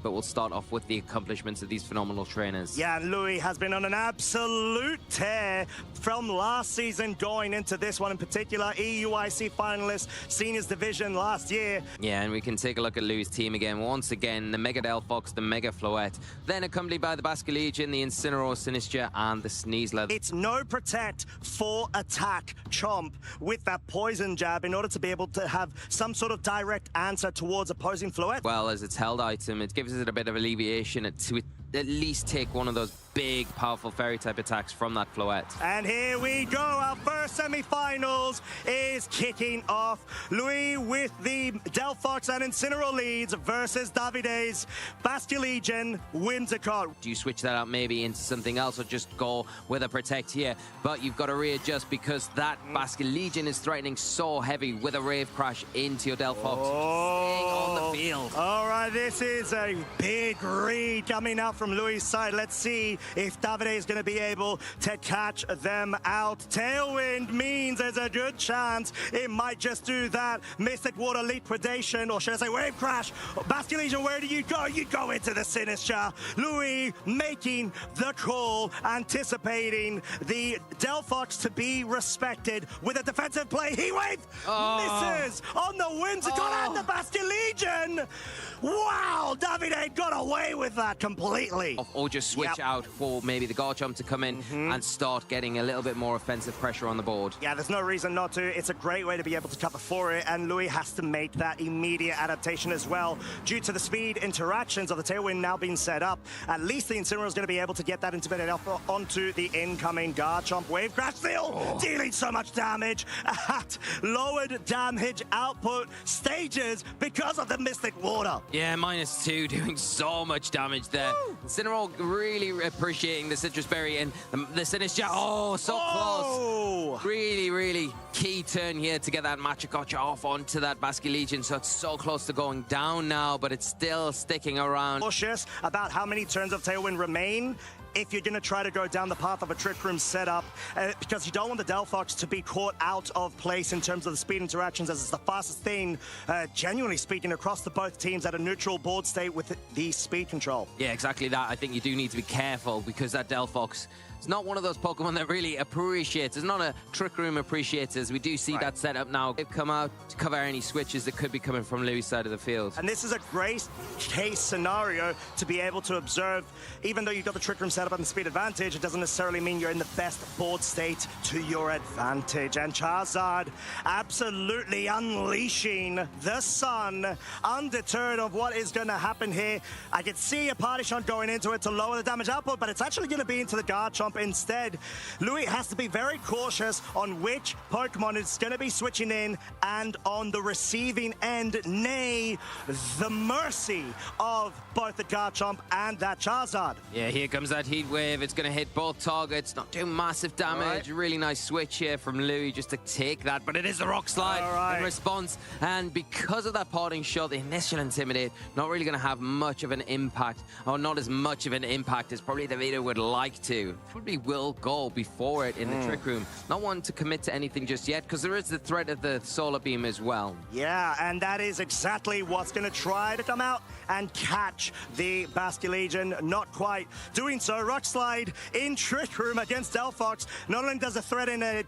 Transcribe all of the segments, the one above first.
But we'll start off with the accomplishments of these phenomenal trainers. Yeah, and Louis has been on an absolute tear from last season going into this one in particular. EUIC finalist, Seniors Division last year. Yeah, and we can take a look at Louis' team again. Once again, the Mega Delphox, the Mega Floette, then accompanied by the Basque Legion, the Incineroar, Sinistra, and the Sneasler. It's no protect for attack Chomp with that poison jab in order to be able to have some sort of direct answer towards opposing Floette. Well, as its held item, it gives it a bit of alleviation to at least take one of those big, powerful fairy-type attacks from that Floette. And here we go, our first semi-finals is kicking off. Louis with the Delphox and Incineroar leads versus Davide's Basque Legion Whimsicott. Do you switch that out maybe into something else or just go with a protect here? But you've got to readjust because that Basque Legion is threatening so heavy with a Rave Crash into your Delphox. Staying on the field. All right, this is a big read coming out from Louis' side. Let's see if Davide is going to be able to catch them out. Tailwind means there's a good chance it might just do that. Mystic Water, Leap Predation, or should I say Wave Crash. Basque Legion, where do you go? You go into the Sinistra. Louis making the call, anticipating the Delphox to be respected with a defensive play. He Wave misses on the Whimsicott and the Basque Legion. Wow, Davide got away with that completely. Or just switch out for maybe the Garchomp to come in and start getting a little bit more offensive pressure on the board. Yeah, there's no reason not to. It's a great way to be able to cover for it, and Louis has to make that immediate adaptation as well. Due to the speed interactions of the Tailwind now being set up, at least the Incineroar is going to be able to get that into alpha onto the incoming Garchomp. Wave Crash still dealing so much damage at lowered damage output stages because of the Mystic Water. Yeah, -2, doing so much damage there. Incineroar really appreciating the Citrus Berry and the Sinistra. Oh, so close. Really, really key turn here to get that Machikotcha off onto that Basque Legion. So it's so close to going down now, but it's still sticking around. Cautious about how many turns of Tailwind remain if you're going to try to go down the path of a Trick Room setup, because you don't want the Delphox to be caught out of place in terms of the speed interactions, as it's the fastest thing, genuinely speaking, across the both teams at a neutral board state with the speed control. Yeah, exactly that. I think you do need to be careful because that Delphox is not one of those Pokemon that really appreciates. It's not a Trick Room appreciators. We do see that setup now. They've come out to cover any switches that could be coming from Louis' side of the field. And this is a great case scenario to be able to observe. Even though you've got the Trick Room setup and the speed advantage, it doesn't necessarily mean you're in the best board state to your advantage. And Charizard absolutely unleashing the sun, undeterred of what is going to happen here. I could see a Party Shot going into it to lower the damage output, but it's actually going to be into the Garchomp instead. Louis has to be very cautious on which Pokemon is going to be switching in and on the receiving end, nay, the mercy of both the Garchomp and that Charizard. Yeah, here comes that Heat Wave. It's going to hit both targets, not doing massive damage. Really nice switch here from Louis just to take that, but it is the Rock Slide in response. And because of that Parting Shot, the initial Intimidate, not really going to have much of an impact, or not as much of an impact as probably the Vita would like to. Probably will go before it in the Trick Room. Not one to commit to anything just yet, because there is the threat of the Solar Beam as well. Yeah, and that is exactly what's going to try to come out and catch the Basque Legion. Not quite doing so. Rock Slide in Trick Room against Delphox. Not only does it threaten a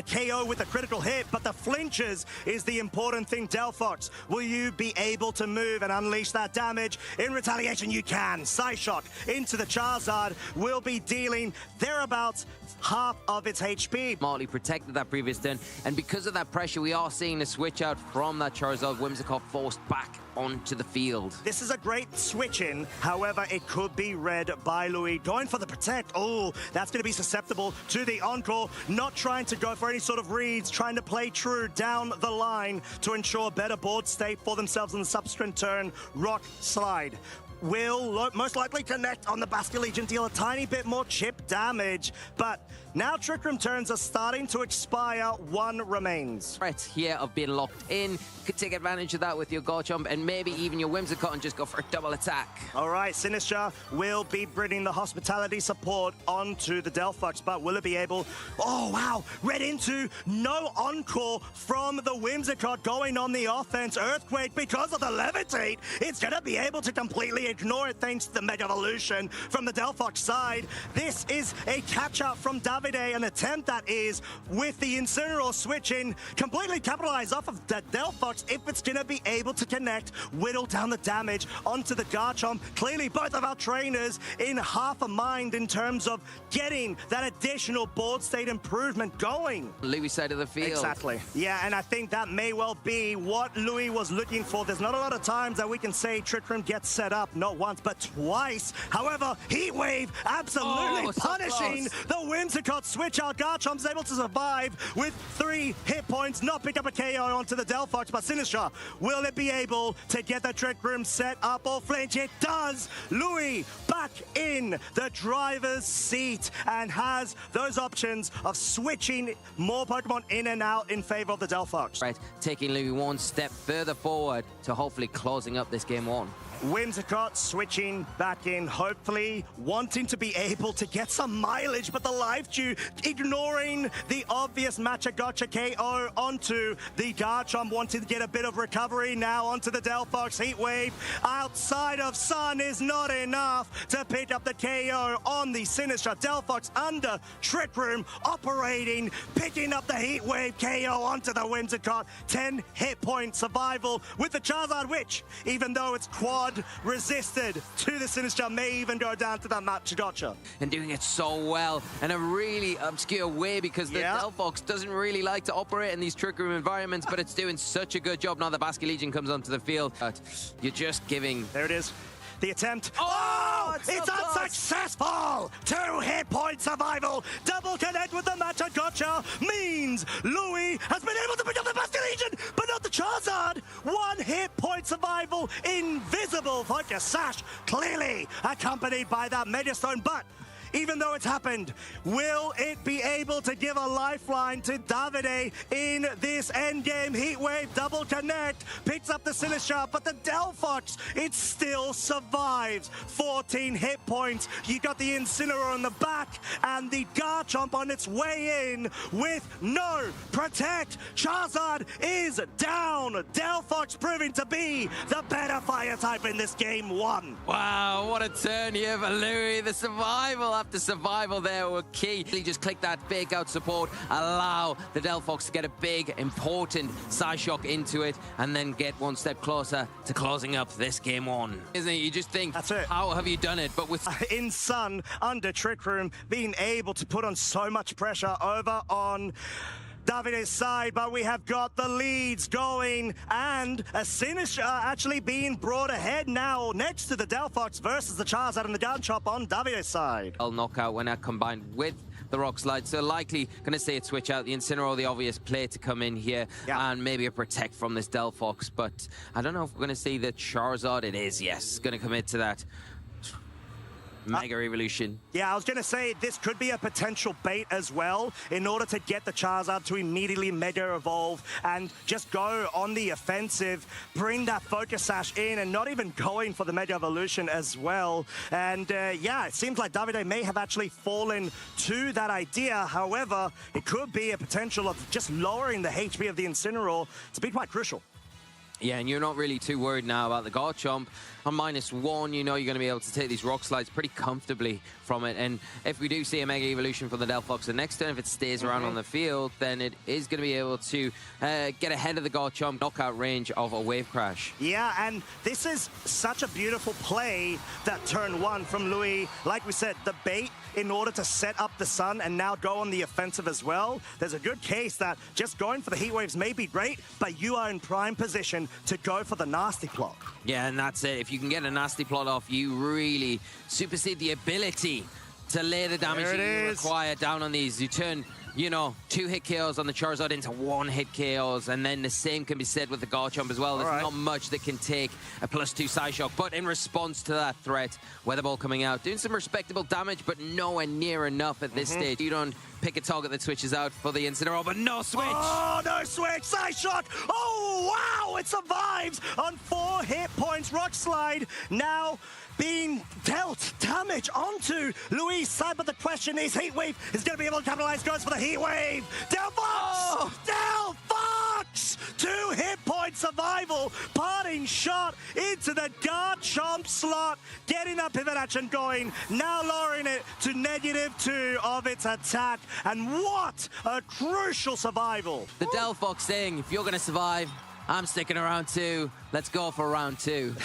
KO with a critical hit, but the flinches is the important thing. Delphox, will you be able to move and unleash that damage? In retaliation, you can. Psyshock into the Charizard will be dealing thereabouts half of its HP. Smartly protected that previous turn, and because of that pressure, we are seeing the switch out from that Charizard. Whimsicott forced back onto the field. This is a great switch in, however, it could be read by Louis. Going for the protect, oh, that's going to be susceptible to the Encore. Not trying to go for any sort of reads, trying to play true down the line to ensure better board state for themselves in the subsequent turn. Rock Slide will most likely connect on the Basque Legion, deal a tiny bit more chip damage, but now Trick Room turns are starting to expire. One remains. Threat here of being locked in. You could take advantage of that with your Garchomp and maybe even your Whimsicott and just go for a double attack. All right, Sinistra will be bringing the hospitality support onto the Delphox, but will it be able... Oh, wow, read into no Encore from the Whimsicott going on the offense. Earthquake, because of the Levitate, it's going to be able to completely ignore it thanks to the Mega Evolution from the Delphox side. This is a catch-up from Davide, an attempt that is with the Incineroar switching, completely capitalize off of that Delphox if it's going to be able to connect, whittle down the damage onto the Garchomp. Clearly, both of our trainers in half a mind in terms of getting that additional board state improvement going. Louis side of the field. Exactly. Yeah, and I think that may well be what Louis was looking for. There's not a lot of times that we can say Trick Room gets set up, not once, but twice. However, Heat Wave absolutely punishing the Whimsicott switch out. Garchomp's able to survive with 3 hit points, not pick up a KO onto the Delphox, but Sinistra, will it be able to get the Trick Room set up or flinch? It does! Louis back in the driver's seat and has those options of switching more Pokemon in and out in favor of the Delphox. Right, taking Louis one step further forward to hopefully closing up this game 1. Whimsicott switching back in, hopefully wanting to be able to get some mileage, but the Life Dew ignoring the obvious matcha gotcha KO onto the Garchomp, wanting to get a bit of recovery now onto the Delphox. Heat Wave outside of Sun is not enough to pick up the KO on the Sinistra. Delphox under Trick Room, operating, picking up the Heat Wave KO onto the Whimsicott. 10 hit point survival with the Charizard, which, even though it's quad resisted to the Sinistra, may even go down to that match gotcha. And doing it so well in a really obscure way, because the Delphox doesn't really like to operate in these Trick Room environments, but it's doing such a good job now. The Basque Legion comes onto the field. But you're just giving... There it is. The attempt. Oh, it's unsuccessful! 2 hit point survival. Double connect with the matcha gotcha means Louis has been able to pick up the Basque Legion, but not the Charizard. 1 hit point survival. Invisible Focus Sash, clearly accompanied by that Mega Stone, but even though it's happened, will it be able to give a lifeline to Davide in this endgame? Heat Wave double connect, picks up the Sinistra, but the Delphox, it still survives. 14 hit points. You got the Incineroar on the back and the Garchomp on its way in with no protect. Charizard is down. Delphox proving to be the better fire type in this game 1. Wow, what a turn here for Louis. The survival after survival there were key. He just click that fake out support, allow the Delphox to get a big, important Psyshock into it, and then get one step closer to closing up this game 1. Isn't it? You just think, that's it. How have you done it? But with in Sun, under Trick Room, being able to put on so much pressure over on Davide's side, but we have got the leads going, and a Sinistra actually being brought ahead now next to the Delphox versus the Charizard and the Garchomp on Davide's side. I'll knockout when that combined with the Rock Slide, so likely going to say it switch out the Incineroar, the obvious play to come in here, and maybe a protect from this Delphox, but I don't know if we're going to see the Charizard. It is, yes, going to commit to that Mega Evolution. Yeah, I was going to say this could be a potential bait as well in order to get the Charizard to immediately Mega Evolve and just go on the offensive, bring that Focus Sash in and not even going for the Mega Evolution as well. And yeah, it seems like Davide may have actually fallen to that idea. However, it could be a potential of just lowering the HP of the Incineroar to be quite crucial. Yeah, and you're not really too worried now about the Garchomp. On -1, you know you're going to be able to take these Rock Slides pretty comfortably from it. And if we do see a Mega Evolution from the Delphox the next turn, if it stays around on the field, then it is going to be able to get ahead of the Garchomp, knockout range of a Wave Crash. Yeah, and this is such a beautiful play, that turn 1 from Louis. Like we said, the bait in order to set up the Sun and now go on the offensive as well. There's a good case that just going for the Heat Waves may be great, but you are in prime position to go for the Nasty Plot. Yeah, and that's it. If you can get a Nasty Plot off, you really supersede the ability to lay the damage that you require down on these. You turn, you know, 2-hit KOs on the Charizard into 1-hit KOs, and then the same can be said with the Garchomp as well. There's not much that can take a +2 Psyshock, but in response to that threat, Weather Ball coming out, doing some respectable damage, but nowhere near enough at this stage. You don't pick a target that switches out for the Incineroar, but no switch! Oh, no switch! Psyshock! Oh, wow! It survives on 4 hit points. Rock Slide now being dealt damage onto Louis' side, but the question is, Heat Wave is going to be able to capitalize, goes for the Heat Wave! Delphox! Delphox! Delphox, 2 hit point survival, parting shot into the Garchomp slot, getting that pivot action going, now lowering it to -2 of its attack, and what a crucial survival. The Delphox saying, if you're going to survive, I'm sticking around too. Let's go for round 2.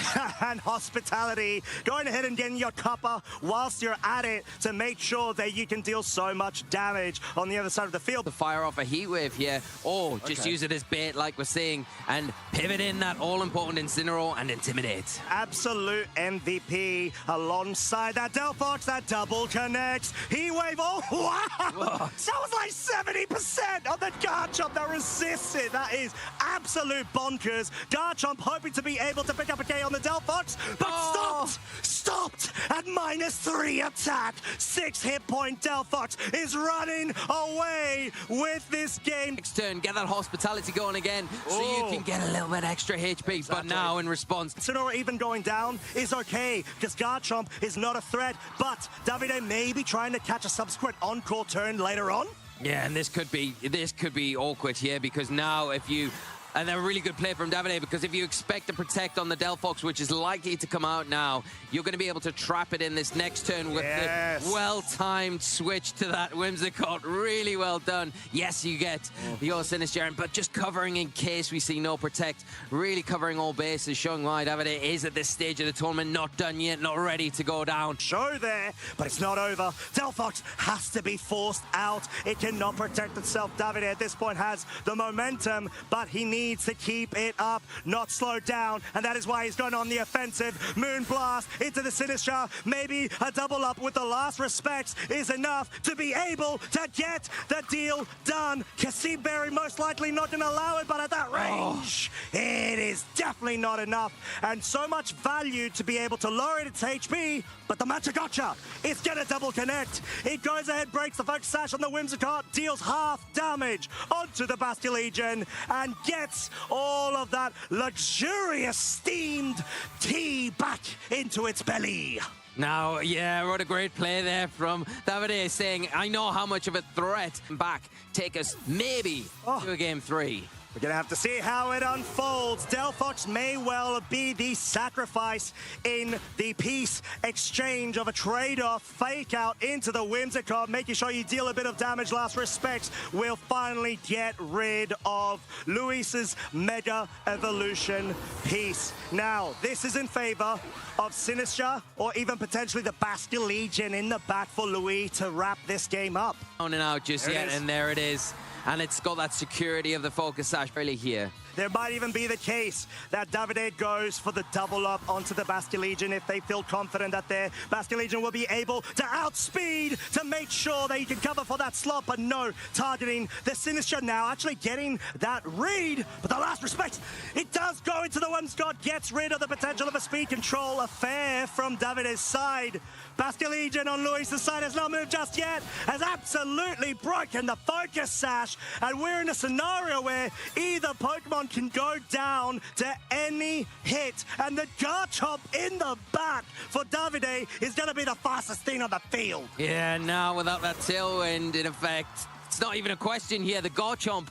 And Hospitality going ahead and getting your copper whilst you're at it to make sure that you can deal so much damage on the other side of the field. To fire off a heat wave here, or just use it as bait like we're seeing, and pivot in that all-important Incineroar and Intimidate. Absolute MVP alongside that Delphox, that double connects. Heat wave, oh wow! Whoa. That was like 70% of the Garchomp that resisted. That is absolute bonkers. Garchomp hoping to be able to pick up a K on the Delphox, but stopped at -3 attack. 6 hit point Delphox is running away with this game. Next turn, get that Hospitality going again, so you can get a little bit extra HP, but now in response. Incineroar even going down is okay, because Garchomp is not a threat, but Davide may be trying to catch a subsequent encore turn later on. Yeah, and this could be awkward here, because now if you... And a really good play from Davide, because if you expect to protect on the Delphox, which is likely to come out now, you're going to be able to trap it in this next turn with the well-timed switch to that Whimsicott. Really well done. Yes, you get your Sinistcha, but just covering in case we see no protect. Really covering all bases, showing why Davide is at this stage of the tournament not done yet, not ready to go down. Show there, but it's not over. Delphox has to be forced out. It cannot protect itself. Davide at this point has the momentum, but he needs to keep it up, not slow down, and that is why he's going on the offensive. Moonblast into the Sinistcha. Maybe a double up with the last respects is enough to be able to get the deal done. Kassim Berry most likely not going to allow it, but at that range, it is definitely not enough. And so much value to be able to lower its HP, but the Machagotcha is going to double connect. It goes ahead, breaks the Focus Sash on the Whimsicott, deals half damage onto the Bastilegion, and gets all of that luxurious steamed tea back into its belly. Now, yeah, what a great play there from Davide, saying, I know how much of a threat back. Take us maybe to a game 3. We're going to have to see how it unfolds. Delphox may well be the sacrifice in the peace exchange of a trade-off fake out into the Whimsicott, making sure you deal a bit of damage. Last respects will finally get rid of Luis's Mega Evolution piece. Now, this is in favor of Sinistcha, or even potentially the Bastilegion in the back for Luis to wrap this game up. On and out just yet, and there it is. And it's got that security of the Focus Sash really here. There might even be the case that Davide goes for the double up onto the Bastilegion if they feel confident that their Bastilegion will be able to outspeed to make sure that he can cover for that slot, but no, targeting the Sinistcha now, actually getting that read, but the last respect, it does go into the Whimsicott, gets rid of the potential of a speed control affair from Davide's side. Bastilegion on Luis's side has not moved just yet, has absolutely broken the Focus Sash, and we're in a scenario where either Pokemon can go down to any hit, and the Garchomp in the back for Davide is going to be the fastest thing on the field. Yeah, now without that tailwind, in effect, it's not even a question here. The Garchomp,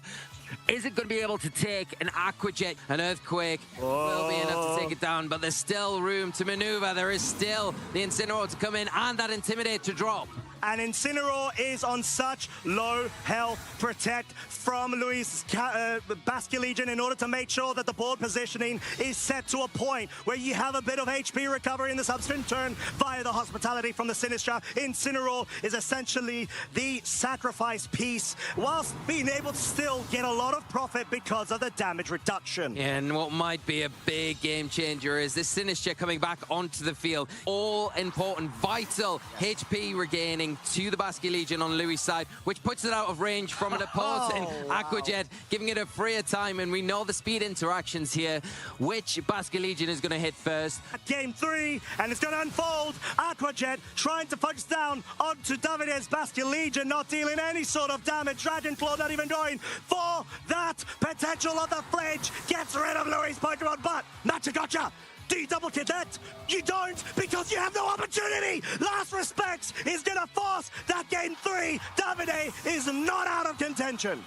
is it going to be able to take an Aqua Jet? An Earthquake will be enough to take it down, but there's still room to maneuver. There is still the Incineroar to come in and that Intimidate to drop. And Incineroar is on such low health. Protect from Luis Bastilegion in order to make sure that the board positioning is set to a point where you have a bit of HP recovery in the subsequent turn via the Hospitality from the Sinistcha. Incineroar is essentially the sacrifice piece, whilst being able to still get a lot of profit because of the damage reduction. And what might be a big game changer is this Sinistcha coming back onto the field. All important, vital HP regaining to the Bastilegion on Louis' side, which puts it out of range from an opposing Aqua Jet, giving it a freer time, and we know the speed interactions here. Which Bastilegion is going to hit first? Game 3, and it's going to unfold. Aqua Jet trying to focus down onto Davide's Bastilegion, not dealing any sort of damage. Dragon Claw not even going for that potential of the flinch. Gets rid of Louis' Pokemon, but Machagotcha, do you double connect? You don't, because you have no opportunity. Last respects is going to force that game 3. Davide is not out of contention.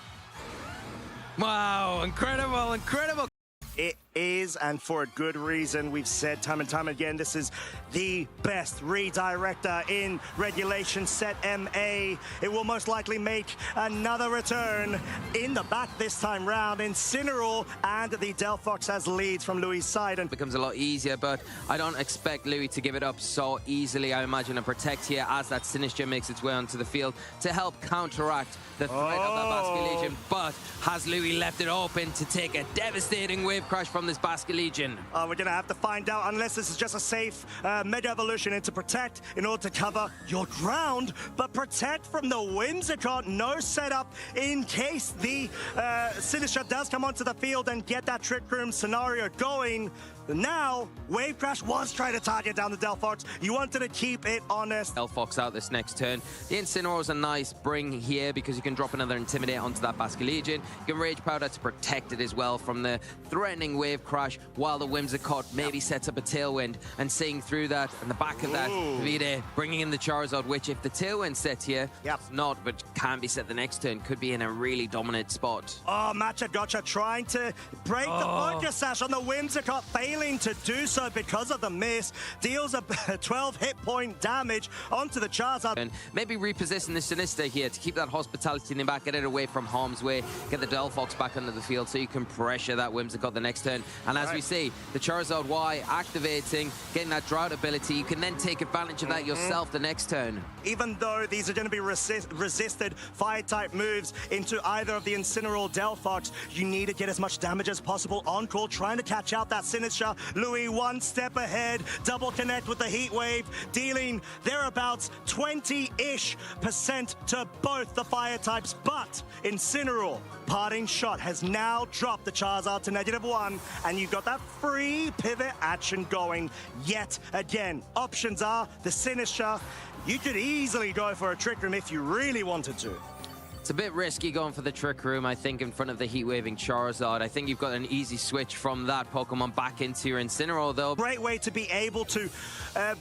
Wow, incredible, incredible. It is, and for a good reason. We've said time and time again, this is the best redirector in Regulation Set MA. It will most likely make another return in the back this time round. Incineroar and the Delphox as leads from Louis' side. And becomes a lot easier, but I don't expect Louis to give it up so easily. I imagine a Protect here as that Sinistcha makes its way onto the field to help counteract the threat of that Basculegion. But has Louis left it open to take a devastating wave crash from this Basculegion? We're going to have to find out, unless this is just a safe Mega Evolution into Protect in order to cover your ground. But Protect from the Whimsicott, no setup in case the Sinistcha does come onto the field and get that Trick Room scenario going. Now, Wave Crash was trying to target down the Delphox. You wanted to keep it honest. Delphox out this next turn. The Incineroar is a nice bring here because you can drop another Intimidate onto that Basculegion. You can Rage Powder to protect it as well from the threatening Wave Crash, while the Whimsicott maybe sets up a Tailwind, and seeing through that and the back of that, Vide bringing in the Charizard, which if the Tailwind sets here, it's not, but can be set the next turn, could be in a really dominant spot. Oh, Matcha Gotcha trying to break the Focus Sash on the Whimsicott, failing to do so because of the miss. Deals a 12 hit point damage onto the Charizard. And maybe reposition the Sinistcha here to keep that Hospitality in the back, get it away from harm's way, get the Delphox back onto the field so you can pressure that Whimsicott the next turn. And as we see, the Charizard Y activating, getting that Drought ability, you can then take advantage of that yourself the next turn. Even though these are going to be resisted Fire-type moves into either of the Incineroar or Delphox, you need to get as much damage as possible on call, trying to catch out that Sinistcha. Louis one step ahead, double connect with the Heat Wave, dealing thereabouts 20-ish% to both the fire types, but Incineroar, parting shot, has now dropped the Charizard to -1, and you've got that free pivot action going yet again. Options are the Sinistcha. You could easily go for a Trick Room if you really wanted to. It's a bit risky going for the Trick Room, I think, in front of the Heat-Waving Charizard. I think you've got an easy switch from that Pokemon back into your Incineroar, though. Great way to be able to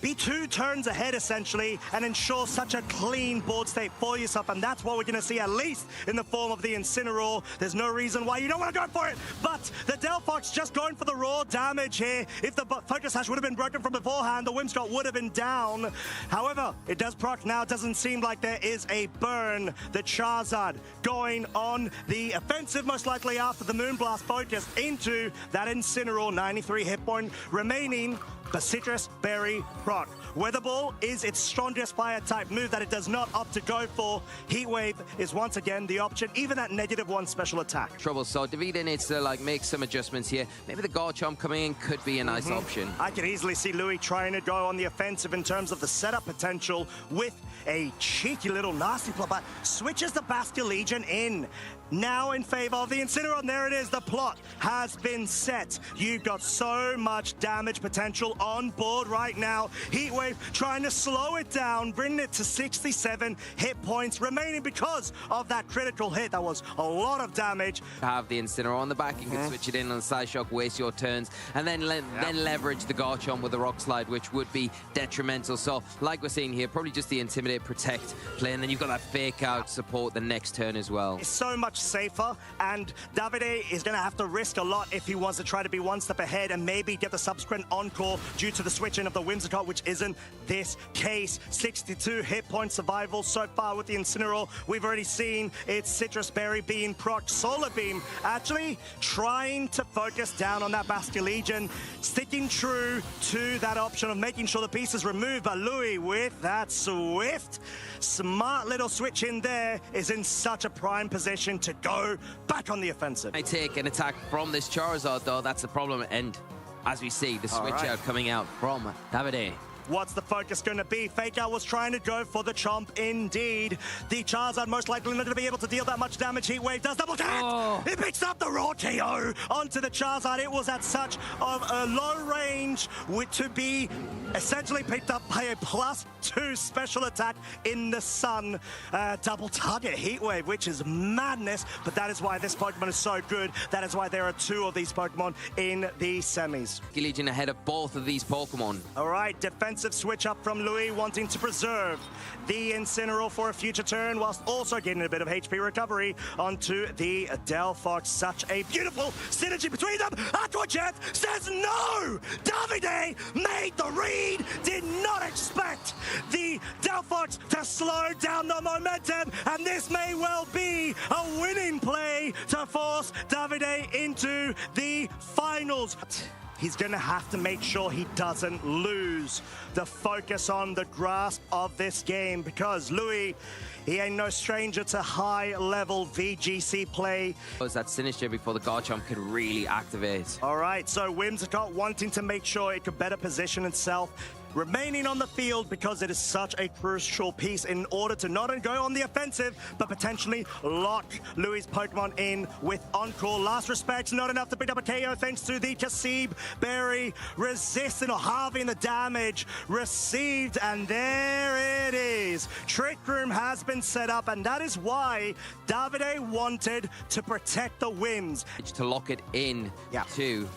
be 2 turns ahead, essentially, and ensure such a clean board state for yourself, and that's what we're going to see, at least in the form of the Incineroar. There's no reason why you don't want to go for it, but the Delphox just going for the raw damage here. If the Focus Sash would have been broken from beforehand, the Whimsicott would have been down. However, it does proc now. It doesn't seem like there is a burn. The Charizard going on the offensive, most likely after the Moonblast focus into that Incineroar. 93 hit point remaining. The Citrus Berry proc. Weather Ball is its strongest fire-type move that it does not opt to go for. Heat Wave is once again the option, even at -1 special attack. Trouble, so Davide needs to make some adjustments here. Maybe the Garchomp coming in could be a nice option. I can easily see Louis trying to go on the offensive in terms of the setup potential with a cheeky little nasty plot, but switches the Basculegion in. Now in favor of the Incineroar, and there it is, the plot has been set. You've got so much damage potential on board right now. Heatwave trying to slow it down, bringing it to 67 hit points remaining because of that critical hit. That was a lot of damage. Have the Incineroar on the back, you can switch it in on the Side Shock, waste your turns, and then leverage the Garchomp with the Rock Slide, which would be detrimental. So, like we're seeing here, probably just the Intimidate, Protect play, and then you've got that Fake Out support the next turn as well. It's so much safer, and Davide is going to have to risk a lot if he wants to try to be one step ahead and maybe get the subsequent encore due to the switching of the Whimsicott, which isn't this case. 62 hit point survival so far with the Incineroar. We've already seen its Citrus Berry being proc. Solar Beam actually trying to focus down on that Basculegion, sticking true to that option of making sure the piece is removed. But Louis, with that swift, smart little switch in there, is in such a prime position to go back on the offensive. I take an attack from this Charizard, though. That's the problem. And as we see, the switch out coming out from Davide. What's the focus going to be? Fake Out was trying to go for the Chomp indeed. The Charizard most likely not going to be able to deal that much damage. Heat Wave does double connect. It picks up the raw KO onto the Charizard. It was at such of a low range to be essentially picked up by a +2 special attack in the sun. Double target heat wave, which is madness, but that is why this Pokemon is so good. That is why there are 2 of these Pokemon in the semis. Legion ahead of both of these Pokemon. All right, defensive switch up from Louis, wanting to preserve the Incineroar for a future turn, whilst also getting a bit of HP recovery onto the Delphox. Such a beautiful synergy between them. Aquajet says no! Davide made the read, did not expect the Delphox to slow down the momentum, and this may well be a winning play to force Davide into the finals. He's going to have to make sure he doesn't lose the focus on the grasp of this game, because Louis, he ain't no stranger to high-level VGC play. That Sinister before the Garchomp could really activate. All right, so Whimsicott wanting to make sure it could better position itself, remaining on the field because it is such a crucial piece in order to not only go on the offensive, but potentially lock Louis' Pokemon in with Encore. Last Respects, not enough to pick up a KO thanks to the Kasib Berry, resisting or halving the damage received, and there it is. Trick Room has been set up, and that is why Davide wanted to protect the Whims. To lock it in to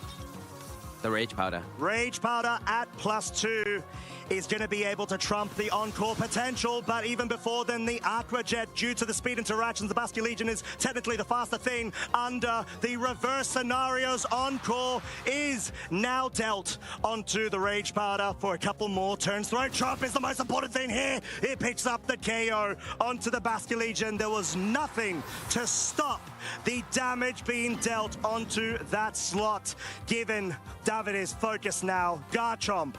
the Rage Powder. Rage Powder at +2 is going to be able to trump the Encore potential, but even before then, the Aqua Jet, due to the speed interactions, the Basculegion is technically the faster thing under the reverse scenarios. Encore is now dealt onto the Rage Powder for a couple more turns. Throat Chop is the most important thing here. It picks up the KO onto the Basculegion. There was nothing to stop the damage being dealt onto that slot, given Davide's focus now. Garchomp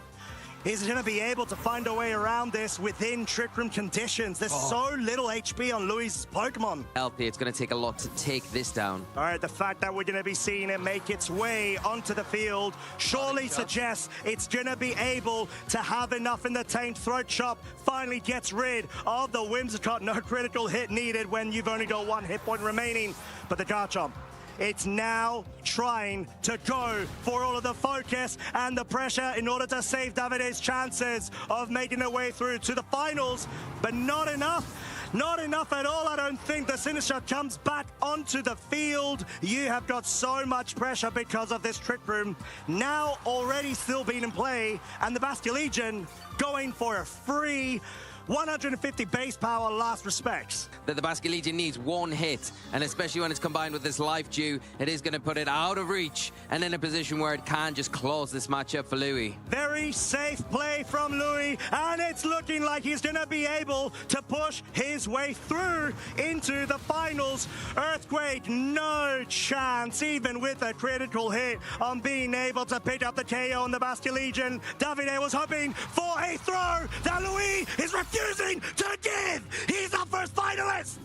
is going to be able to find a way around this within Trick Room conditions. There's so little HP on Louis' Pokemon. LP, it's going to take a lot to take this down. All right, the fact that we're going to be seeing it make its way onto the field surely suggests it's going to be able to have enough in the tank. Throat Chop finally gets rid of the Whimsicott. No critical hit needed when you've only got 1 hit point remaining. But the Garchomp, it's now trying to go for all of the focus and the pressure in order to save Davide's chances of making their way through to the finals, but not enough. Not enough at all, I don't think. The Sinister comes back onto the field. You have got so much pressure because of this Trick Room now already still being in play, and the Basculegion going for a free 150 base power. Last Respects. That the Basculegion needs 1 hit, and especially when it's combined with this Life Dew, it is going to put it out of reach and in a position where it can just close this matchup for Louis. Very safe play from Louis, and it's looking like he's going to be able to push his way through into the finals. Earthquake, no chance, even with a critical hit on being able to pick up the KO on the Basculegion. Davide was hoping for a throw that Louis is refusing to give. He's the first finalist.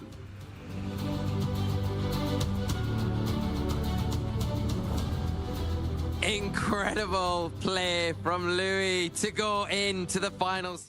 Incredible play from Louis to go into the finals.